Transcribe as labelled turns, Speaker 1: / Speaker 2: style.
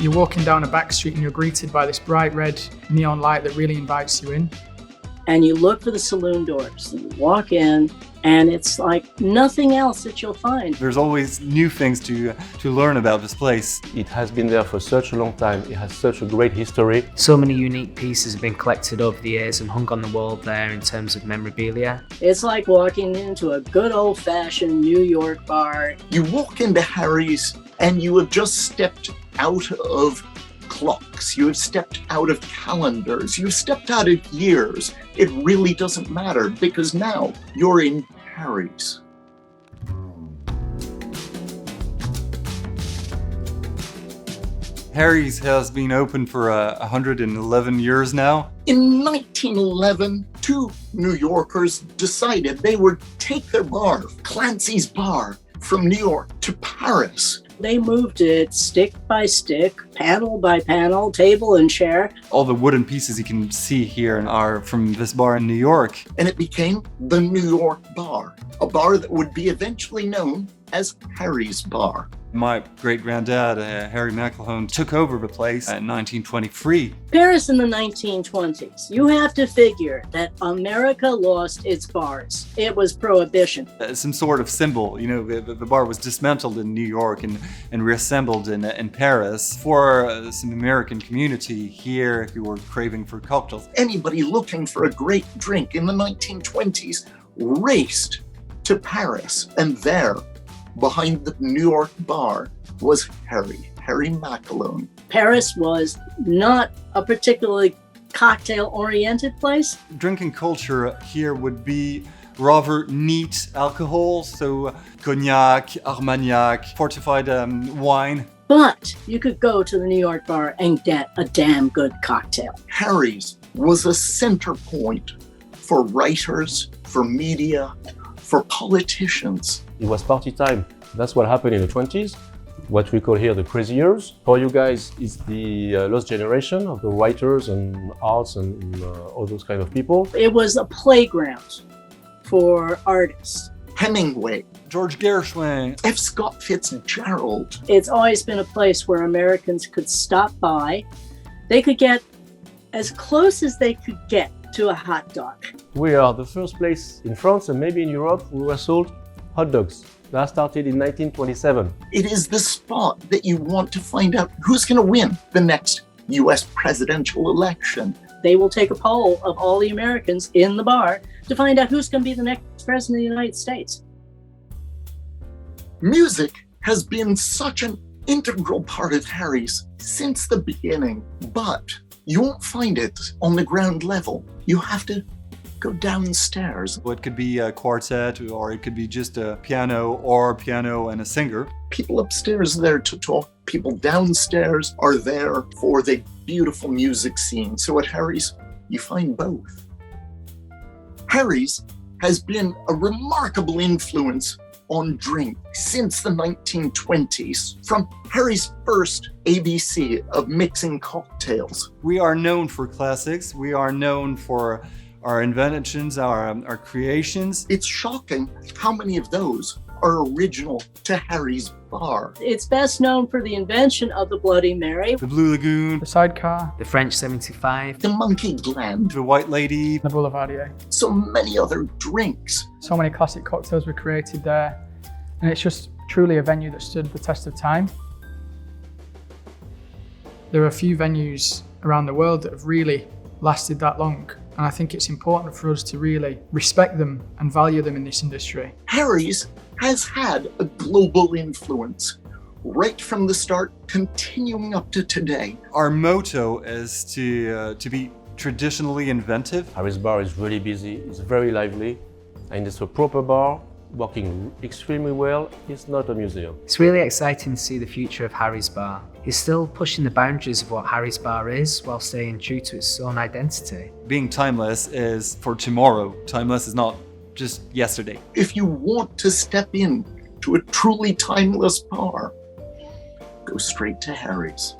Speaker 1: You're walking down a back street and you're greeted by this bright red neon light that really invites you in.
Speaker 2: And you look for the saloon doors and you walk in, and it's like nothing else that you'll find.
Speaker 3: There's always new things to learn about this place.
Speaker 4: It has been there for such a long time. It has such a great history.
Speaker 5: So many unique pieces have been collected over the years and hung on the wall there in terms of memorabilia.
Speaker 2: It's like walking into a good old-fashioned New York bar.
Speaker 6: You walk into Harry's and you have just stepped out of clocks, you have stepped out of calendars, you've stepped out of years. It really doesn't matter because now you're in Harry's.
Speaker 3: Harry's has been open for 111 years now.
Speaker 6: In 1911, two New Yorkers decided they would take their bar, Clancy's Bar, from New York to Paris.
Speaker 2: They moved it stick by stick, panel by panel, table and chair.
Speaker 3: All the wooden pieces you can see here are from this bar in New York.
Speaker 6: And it became the New York Bar, a bar that would be eventually known as Harry's Bar.
Speaker 3: My great-granddad, Harry McElhone, took over the place in 1923.
Speaker 2: Paris in the 1920s. You have to figure that America lost its bars. It was prohibition.
Speaker 3: Some sort of symbol, you know, the bar was dismantled in New York and reassembled in Paris for some American community here who were craving for cocktails.
Speaker 6: Anybody looking for a great drink in the 1920s raced to Paris, and there, behind the New York Bar, was Harry McElhone.
Speaker 2: Paris was not a particularly cocktail-oriented place.
Speaker 3: Drinking culture here would be rather neat alcohol, so cognac, armagnac, fortified wine.
Speaker 2: But you could go to the New York Bar and get a damn good cocktail.
Speaker 6: Harry's was a center point for writers, for media, for politicians.
Speaker 4: It was party time. That's what happened in the 20s. What we call here the crazy years. For you guys, it's the lost generation of the writers and arts and all those kind of people.
Speaker 2: It was a playground for artists.
Speaker 6: Hemingway,
Speaker 3: George Gershwin,
Speaker 6: F. Scott Fitzgerald.
Speaker 2: It's always been a place where Americans could stop by. They could get as close as they could get to a hot dog.
Speaker 4: We are the first place in France and maybe in Europe who were sold hot dogs. That started in 1927.
Speaker 6: It is the spot that you want to find out who's going to win the next US presidential election.
Speaker 2: They will take a poll of all the Americans in the bar to find out who's going to be the next president of the United States.
Speaker 6: Music has been such an integral part of Harry's since the beginning, but you won't find it on the ground level. You have to go downstairs.
Speaker 3: It could be a quartet, or it could be just a piano and a singer.
Speaker 6: People upstairs are there to talk. People downstairs are there for the beautiful music scene. So at Harry's, you find both. Harry's has been a remarkable influence on drink since the 1920s, from Harry's first ABC of mixing cocktails.
Speaker 3: We are known for classics. We are known for our inventions, our creations.
Speaker 6: It's shocking how many of those are original to Harry's Bar.
Speaker 2: It's best known for the invention of the Bloody Mary,
Speaker 3: The Blue Lagoon,
Speaker 1: The sidecar,
Speaker 5: The French 75.
Speaker 6: The Monkey Gland,
Speaker 3: The White Lady.
Speaker 1: the Boulevardier.
Speaker 6: so many other drinks.
Speaker 1: So many classic cocktails were created there, and it's just truly a venue that stood the test of time. There are a few venues around the world that have really lasted that long, and I think it's important for us to really respect them and value them in this industry.
Speaker 6: Harry's has had a global influence right from the start, continuing up to today.
Speaker 3: Our motto is to be traditionally inventive.
Speaker 4: Harry's Bar is really busy, it's very lively, and it's a proper bar, working extremely well. It's not a museum.
Speaker 5: It's really exciting to see the future of Harry's Bar. He's still pushing the boundaries of what Harry's Bar is while staying true to its own identity.
Speaker 3: Being timeless is for tomorrow. Timeless is not just yesterday.
Speaker 6: If you want to step in to a truly timeless bar, go straight to Harry's.